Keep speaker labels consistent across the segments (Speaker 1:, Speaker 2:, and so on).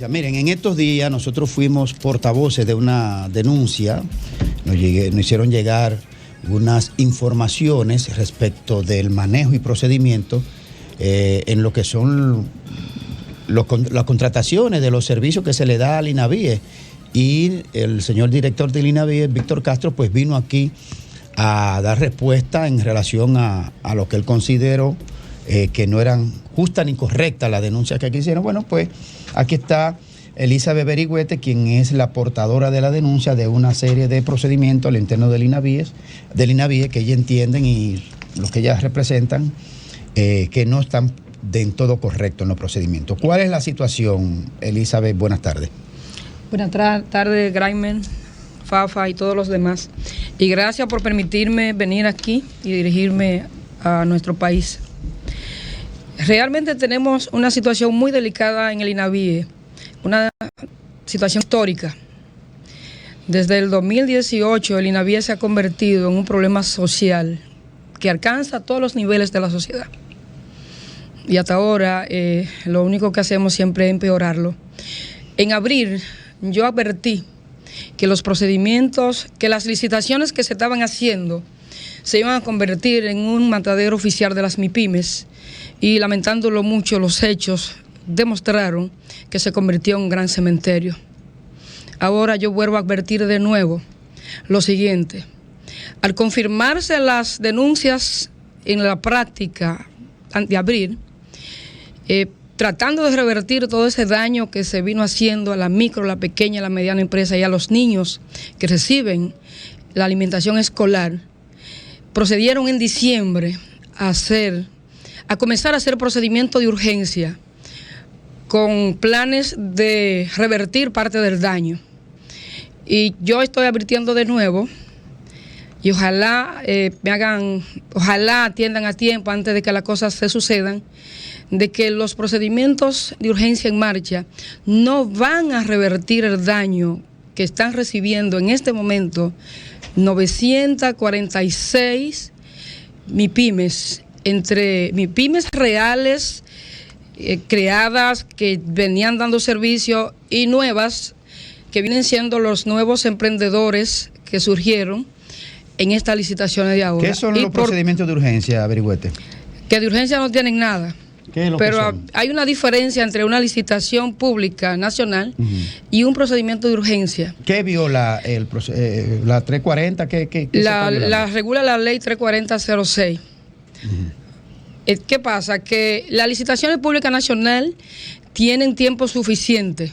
Speaker 1: Miren, en estos días nosotros fuimos portavoces de una denuncia, nos hicieron llegar unas informaciones respecto del manejo y procedimiento en lo que son las contrataciones de los servicios que se le da al INAVIE, y el señor director del INAVIE, Víctor Castro, pues vino aquí a dar respuesta en relación a lo que él consideró que no eran justas ni correctas las denuncias que aquí hicieron. Bueno, pues aquí está Elizabeth Berigüete, quien es la portadora de la denuncia de una serie de procedimientos al interno del INAVIE que ella entienden y los que ellas representan que no están del todo correctos en los procedimientos. ¿Cuál es la situación, Elizabeth? Buenas tardes.
Speaker 2: Buenas tardes, Graimen, Fafa y todos los demás. Y gracias por permitirme venir aquí y dirigirme a nuestro país. Realmente tenemos una situación muy delicada en el INAVIE, una situación histórica. Desde el 2018 el INAVIE se ha convertido en un problema social que alcanza todos los niveles de la sociedad. Y hasta ahora lo único que hacemos siempre es empeorarlo. En abril yo advertí que los procedimientos, que las licitaciones que se estaban haciendo se iban a convertir en un matadero oficial de las MIPYMES, y lamentándolo mucho, los hechos demostraron que se convirtió en un gran cementerio. Ahora yo vuelvo a advertir de nuevo lo siguiente: al confirmarse las denuncias en la práctica de abril, tratando de revertir todo ese daño que se vino haciendo a la micro, la pequeña, la mediana empresa y a los niños que reciben la alimentación escolar, procedieron en diciembre a comenzar a hacer procedimientos de urgencia con planes de revertir parte del daño. Y yo estoy advirtiendo de nuevo, y ojalá ojalá atiendan a tiempo antes de que las cosas se sucedan, de que los procedimientos de urgencia en marcha no van a revertir el daño que están recibiendo en este momento 946 MIPYMES, entre MIPYMES reales, creadas, que venían dando servicio, y nuevas, que vienen siendo los nuevos emprendedores que surgieron en estas licitaciones de ahora.
Speaker 1: ¿Qué son los procedimientos de urgencia, Berigüete?
Speaker 2: Que de urgencia no tienen nada.
Speaker 1: ¿Qué es lo
Speaker 2: Pero
Speaker 1: que son?
Speaker 2: Hay una diferencia entre una licitación pública nacional y un procedimiento de urgencia.
Speaker 1: ¿Qué viola la 340? ¿Qué
Speaker 2: la regula la ley 340-06. ¿Qué pasa? Que las licitaciones públicas nacionales tienen tiempo suficiente,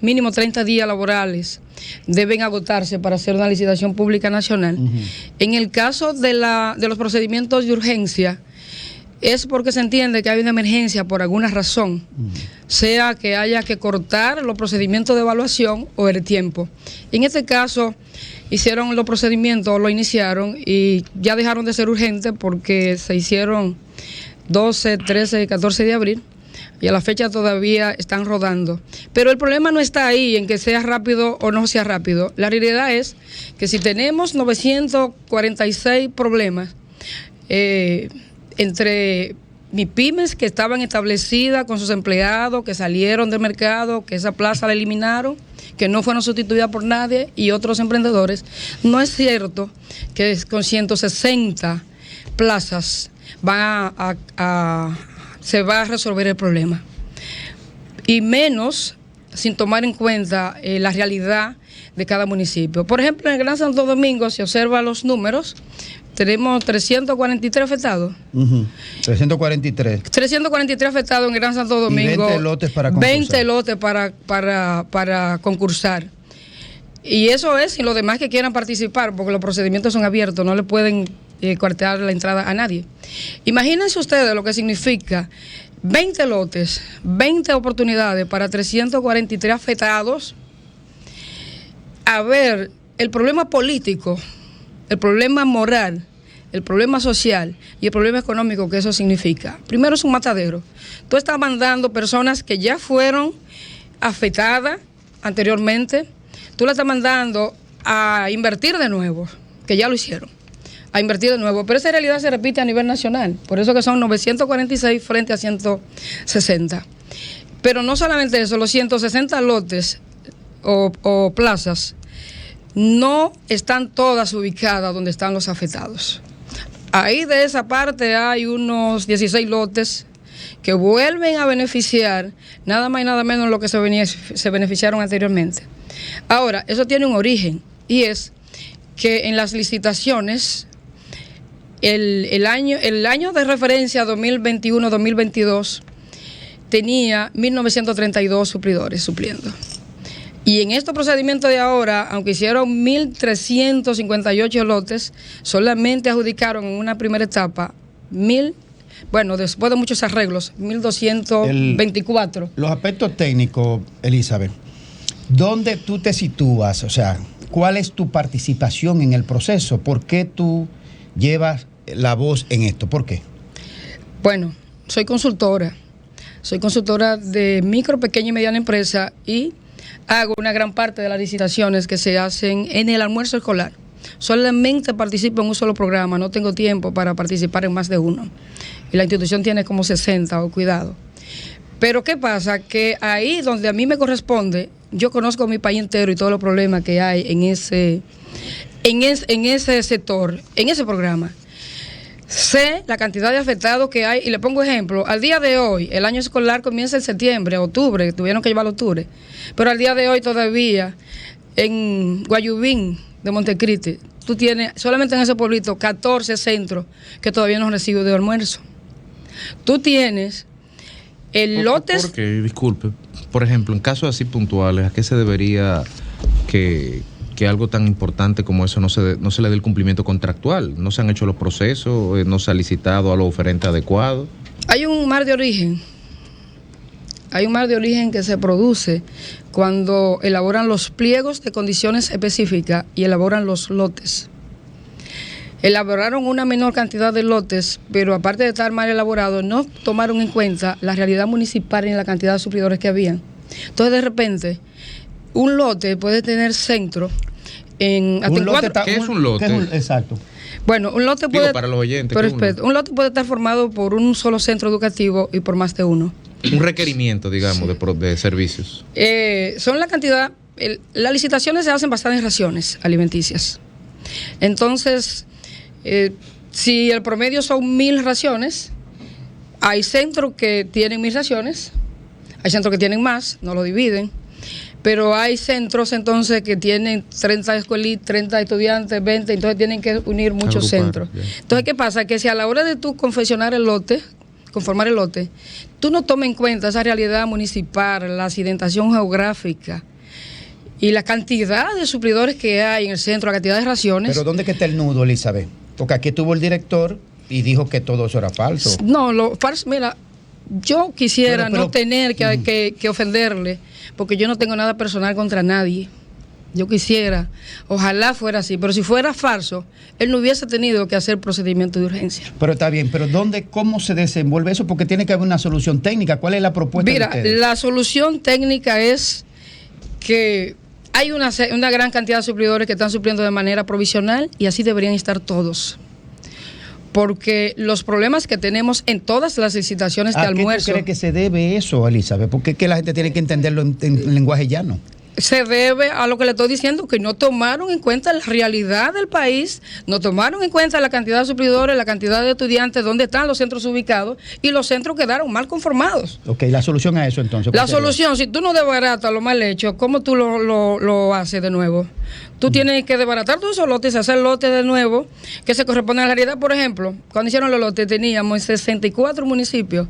Speaker 2: mínimo 30 días laborales deben agotarse para hacer una licitación pública nacional. En el caso de los procedimientos de urgencia, es porque se entiende que hay una emergencia por alguna razón, sea que haya que cortar los procedimientos de evaluación o el tiempo. En este caso, hicieron los procedimientos, lo iniciaron y ya dejaron de ser urgentes porque se hicieron 12, 13 y 14 de abril y a la fecha todavía están rodando. Pero el problema no está ahí en que sea rápido o no sea rápido. La realidad es que si tenemos 946 problemas, entre MIPYMES que estaban establecidas con sus empleados, que salieron del mercado, que esa plaza la eliminaron, que no fueron sustituidas por nadie, y otros emprendedores, no es cierto que con 160 plazas se va a resolver el problema. Y menos sin tomar en cuenta la realidad de cada municipio. Por ejemplo, en el Gran Santo Domingo, si observa los números, tenemos 343 afectados.
Speaker 1: 343.
Speaker 2: 343 afectados en el Gran Santo Domingo.
Speaker 1: Y 20 lotes para concursar.
Speaker 2: 20 lotes para concursar. Y eso es, y los demás que quieran participar, porque los procedimientos son abiertos, no le pueden cuartear la entrada a nadie. Imagínense ustedes lo que significa 20 lotes, 20 oportunidades para 343 afectados. A ver, el problema político, el problema moral, el problema social y el problema económico que eso significa. Primero, es un matadero. Tú estás mandando personas que ya fueron afectadas anteriormente, tú la estás mandando a invertir de nuevo, que ya lo hicieron. a invertir de nuevo. Pero esa realidad se repite a nivel nacional. Por eso que son 946 frente a 160. Pero no solamente eso, los 160 lotes o plazas no están todas ubicadas donde están los afectados. Ahí de esa parte hay unos 16 lotes que vuelven a beneficiar nada más y nada menos lo que se beneficiaron anteriormente. Ahora, eso tiene un origen y es que en las licitaciones el año de referencia 2021-2022 tenía 1.932 suplidores supliendo. Y en estos procedimientos de ahora, aunque hicieron 1.358 lotes, solamente adjudicaron en una primera etapa después de muchos arreglos, 1.224.
Speaker 1: Los aspectos técnicos, Elizabeth, ¿dónde tú te sitúas? O sea, ¿cuál es tu participación en el proceso? ¿Por qué tú llevas la voz en esto? ¿Por qué?
Speaker 2: Bueno, soy consultora de micro, pequeña y mediana empresa y hago una gran parte de las licitaciones que se hacen en el almuerzo escolar. Solamente participo en un solo programa, no tengo tiempo para participar en más de uno. Y la institución tiene como 60, cuidado. Pero ¿qué pasa? Que ahí donde a mí me corresponde, yo conozco mi país entero y todos los problemas que hay en ese sector, en ese programa. Sé la cantidad de afectados que hay y le pongo ejemplo. Al día de hoy, el año escolar comienza en septiembre, octubre, tuvieron que llevarlo octubre. Pero al día de hoy todavía en Guayubín de Montecristi, tú tienes solamente en ese pueblito 14 centros que todavía no reciben de almuerzo. Tú tienes el lotes...
Speaker 3: ¿Por qué? Disculpe. Por ejemplo, en casos así puntuales, ¿a qué se debería que algo tan importante como eso no se le dé el cumplimiento contractual? ¿No se han hecho los procesos? ¿No se ha licitado a los oferentes adecuados?
Speaker 2: Hay un mar de origen. Hay un mar de origen que se produce cuando elaboran los pliegos de condiciones específicas y elaboran los lotes. Elaboraron una menor cantidad de lotes, pero aparte de estar mal elaborados, no tomaron en cuenta la realidad municipal y la cantidad de suplidores que habían. Entonces, de repente, un lote puede tener centro en...
Speaker 3: ¿Qué es un lote?
Speaker 1: Exacto.
Speaker 2: Bueno, un lote puede...
Speaker 3: para los oyentes.
Speaker 2: Un lote puede estar formado por un solo centro educativo y por más de uno.
Speaker 3: Un requerimiento, digamos, de servicios.
Speaker 2: Son la cantidad... las licitaciones se hacen basadas en raciones alimenticias. Entonces, si el promedio son 1.000 raciones, hay centros que tienen 1.000 raciones, hay centros que tienen más, no lo dividen, pero hay centros entonces que tienen 30 escuelitas, 30 estudiantes, 20, entonces tienen que unir muchos centros. Yeah. Entonces, ¿qué pasa? Que si a la hora de tú conformar el lote, tú no tomas en cuenta esa realidad municipal, la accidentación geográfica y la cantidad de suplidores que hay en el centro, la cantidad de raciones.
Speaker 1: Pero ¿dónde que está el nudo, Elizabeth? Porque aquí tuvo el director y dijo que todo eso era falso.
Speaker 2: No, lo falso, mira, yo quisiera no tener que ofenderle, porque yo no tengo nada personal contra nadie. Yo quisiera, ojalá fuera así, pero si fuera falso, él no hubiese tenido que hacer procedimiento de urgencia.
Speaker 1: Pero está bien, pero ¿cómo se desenvuelve eso? Porque tiene que haber una solución técnica. ¿Cuál es la propuesta de ustedes?
Speaker 2: Mira, la solución técnica es que hay una gran cantidad de suplidores que están supliendo de manera provisional y así deberían estar todos. Porque los problemas que tenemos en todas las licitaciones de almuerzo...
Speaker 1: ¿A qué tú crees que se debe eso, Elizabeth? Porque es que la gente tiene que entenderlo en lenguaje llano.
Speaker 2: Se debe a lo que le estoy diciendo, que no tomaron en cuenta la realidad del país, no tomaron en cuenta la cantidad de suplidores, la cantidad de estudiantes, dónde están los centros ubicados, y los centros quedaron mal conformados.
Speaker 1: Ok, la solución a eso entonces.
Speaker 2: La solución, si tú no desbaratas lo mal hecho, ¿cómo tú lo haces de nuevo? Tú tienes que desbaratar todos esos lotes, hacer lotes de nuevo, que se corresponden a la realidad. Por ejemplo, cuando hicieron los lotes teníamos 64 municipios,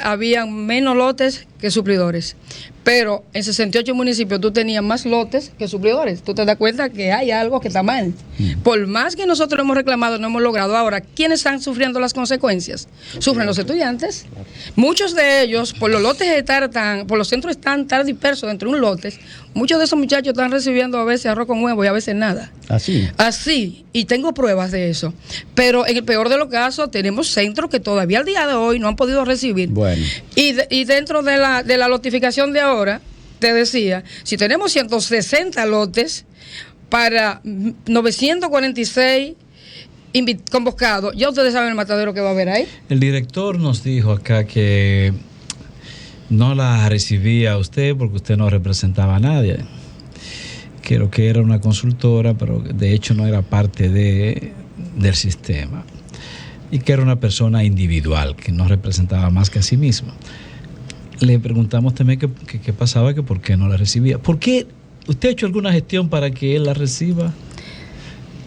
Speaker 2: habían menos lotes que suplidores. Pero en 68 municipios tú tenías más lotes que suplidores. Tú te das cuenta que hay algo que está mal. Por más que nosotros hemos reclamado, no hemos logrado. Ahora, ¿quiénes están sufriendo las consecuencias? Sufren los estudiantes. Muchos de ellos, por los lotes por los centros están tan dispersos dentro de un lote, muchos de esos muchachos están recibiendo a veces arroz con huevo y a veces nada. Así. Y tengo pruebas de eso. Pero en el peor de los casos, tenemos centros que todavía al día de hoy no han podido recibir.
Speaker 1: Bueno.
Speaker 2: Y dentro de la lotificación de ahora, te decía, si tenemos 160 lotes para 946 convocado, ya ustedes saben el matadero que va a haber ahí.
Speaker 4: El director nos dijo acá que no la recibía a usted porque usted no representaba a nadie. Creo que era una consultora, pero de hecho no era parte del sistema. Y que era una persona individual, que no representaba más que a sí misma. Le preguntamos también qué pasaba, que por qué no la recibía. ¿Por qué usted ha hecho alguna gestión para que él la reciba?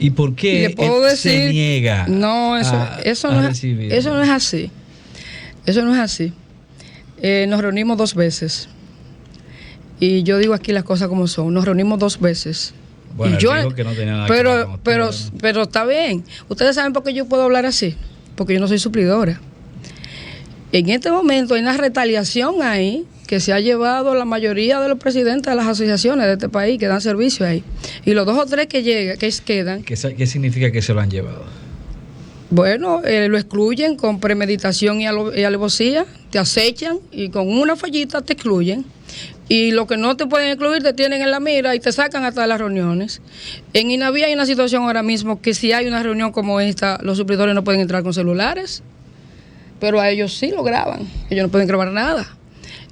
Speaker 4: ¿Y por qué se niega
Speaker 2: eso no
Speaker 4: recibir?
Speaker 2: Eso no es así. Eso no es así. Nos reunimos 2 veces. Y yo digo aquí las cosas como son. Nos reunimos 2 veces.
Speaker 4: Bueno,
Speaker 2: y yo,
Speaker 4: dijo que no tenía nada que ver con usted,
Speaker 2: pero está bien. Ustedes saben por qué yo puedo hablar así. Porque yo no soy suplidora. En este momento hay una retaliación ahí que se ha llevado la mayoría de los presidentes de las asociaciones de este país que dan servicio ahí. Y los 2 o 3 que quedan.
Speaker 4: ¿Qué significa que se lo han llevado?
Speaker 2: Bueno, lo excluyen con premeditación y alevosía, te acechan y con una fallita te excluyen. Y lo que no te pueden excluir te tienen en la mira y te sacan hasta de las reuniones. En INAVI hay una situación ahora mismo que si hay una reunión como esta, los suplidores no pueden entrar con celulares, pero a ellos sí lo graban, ellos no pueden grabar nada.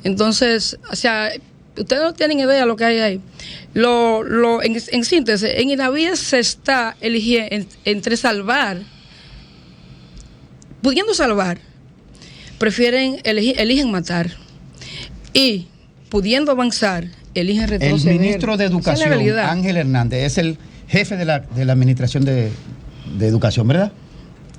Speaker 2: Entonces, o sea, ustedes no tienen idea de lo que hay ahí. En síntesis, en INAVI se está eligiendo entre salvar, pudiendo salvar, eligen matar. Y pudiendo avanzar, eligen retroceder.
Speaker 1: El ministro de Educación, Ángel Hernández, es el jefe de la Administración de Educación, ¿verdad?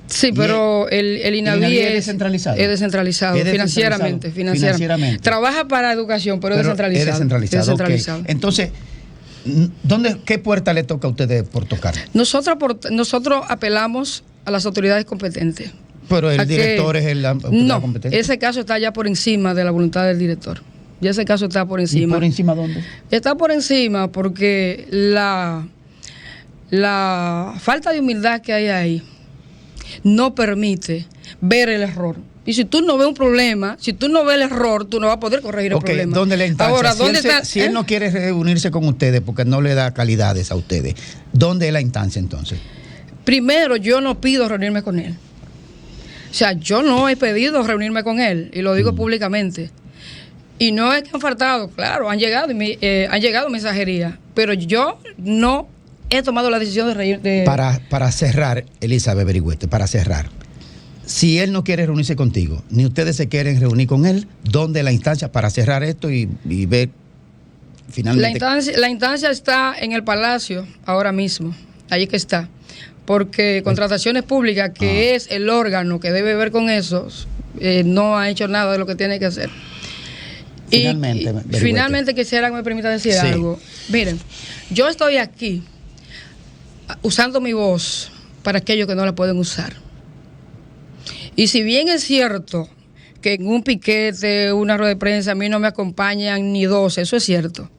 Speaker 2: Sí, pero el INAVI
Speaker 1: es descentralizado.
Speaker 2: Es descentralizado, financieramente. Trabaja para educación, pero es descentralizado.
Speaker 1: Es descentralizado. Okay. Entonces, ¿qué puerta le toca a ustedes por tocar?
Speaker 2: Nosotros apelamos a las autoridades competentes.
Speaker 1: Pero el director es la autoridad competente.
Speaker 2: Ese caso está ya por encima de la voluntad del director. Ya ese caso está por encima.
Speaker 1: ¿Y por encima dónde?
Speaker 2: Está por encima porque la falta de humildad que hay ahí no permite ver el error. Y si tú no ves un problema, si tú no ves el error, tú no vas a poder corregir el problema.
Speaker 1: ¿Dónde la instancia?
Speaker 2: Ahora,
Speaker 1: si él no quiere reunirse con ustedes porque no le da calidades a ustedes, ¿dónde es la instancia entonces?
Speaker 2: Primero, yo no pido reunirme con él. O sea, yo no he pedido reunirme con él, y lo digo públicamente. Y no es que han faltado, claro, han llegado mensajerías, pero yo no he tomado la decisión de reír de...
Speaker 1: Para cerrar, Elizabeth Berigüete, para cerrar, si él no quiere reunirse contigo, ni ustedes se quieren reunir con él, ¿dónde la instancia para cerrar esto y ver finalmente?
Speaker 2: La instancia está en el Palacio ahora mismo, ahí que está, porque Contrataciones Públicas, que es el órgano que debe ver con eso, no ha hecho nada de lo que tiene que hacer. Finalmente quisiera que me permita decir algo. Miren, yo estoy aquí usando mi voz para aquellos que no la pueden usar. Y si bien es cierto que en un piquete, una rueda de prensa, a mí no me acompañan ni 12, eso es cierto.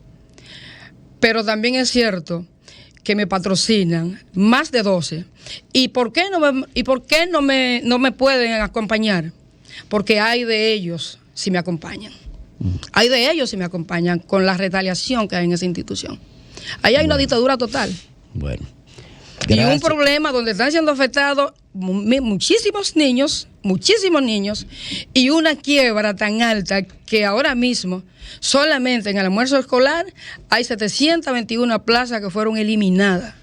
Speaker 2: Pero también es cierto que me patrocinan más de 12. ¿Y por qué no me pueden acompañar? Porque hay de ellos si me acompañan. Hay de ellos si me acompañan con la retaliación que hay en esa institución. Ahí hay una dictadura total.
Speaker 1: Bueno.
Speaker 2: Gracias. Y un problema donde están siendo afectados muchísimos niños, y una quiebra tan alta que ahora mismo solamente en el almuerzo escolar hay 721 plazas que fueron eliminadas.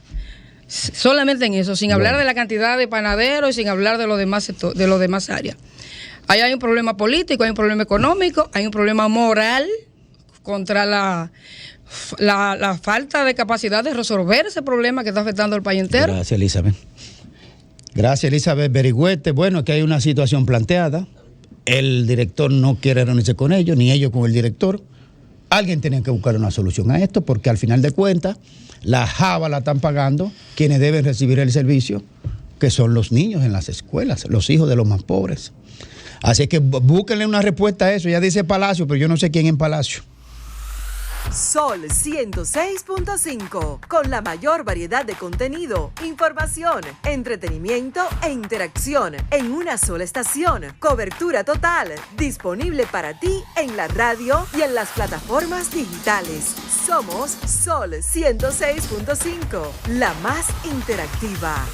Speaker 2: Solamente en eso, sin hablar de la cantidad de panaderos y sin hablar de los demás áreas. Ahí hay un problema político, hay un problema económico, hay un problema moral contra la falta de capacidad de resolver ese problema que está afectando al país entero.
Speaker 1: Gracias, Elizabeth. Gracias, Elizabeth Berigüete. Bueno, aquí hay una situación planteada. El director no quiere reunirse con ellos, ni ellos con el director. Alguien tiene que buscar una solución a esto, porque al final de cuentas, la java la están pagando quienes deben recibir el servicio, que son los niños en las escuelas, los hijos de los más pobres. Así que búsquenle una respuesta a eso. Ya dice Palacio, pero yo no sé quién en Palacio.
Speaker 5: Sol 106.5, con la mayor variedad de contenido, información, entretenimiento e interacción en una sola estación. Cobertura total, disponible para ti en la radio y en las plataformas digitales. Somos Sol 106.5, la más interactiva.